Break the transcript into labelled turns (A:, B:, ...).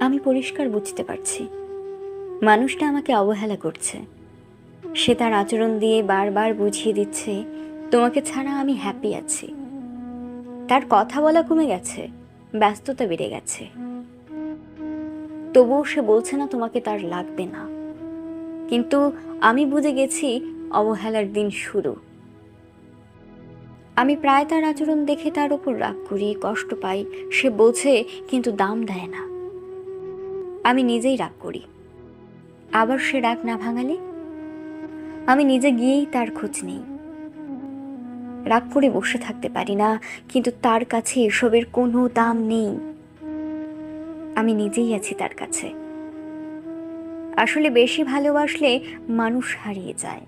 A: আমি পরিষ্কার বুঝতে পারছি মানুষটা আমাকে অবহেলা করছে। সে তার আচরণ দিয়ে বারবার বুঝিয়ে দিচ্ছে তোমাকে ছাড়া আমি হ্যাপি আছি। তার কথা বলা কমে গেছে, ব্যস্ততা বেড়ে গেছে, তবুও সে বলছে না তোমাকে তার লাগবে না। কিন্তু আমি বুঝে গেছি অবহেলার দিন শুরু। আমি প্রায় তার আচরণ দেখে তার উপর রাগ করি, কষ্ট পাই। সে বোঝে কিন্তু দাম দেয় না। আমি নিজেই রাগ করি, আবার সে রাগ না ভাঙালে আমি নিজে গিয়েই তার খোঁজ নেই। রাগ করে বসে থাকতে পারি না, কিন্তু তার কাছে এসবের কোনো দাম নেই। আমি নিজেই আছি তার কাছে। আসলে বেশি ভালোবাসলে মানুষ হারিয়ে যায়।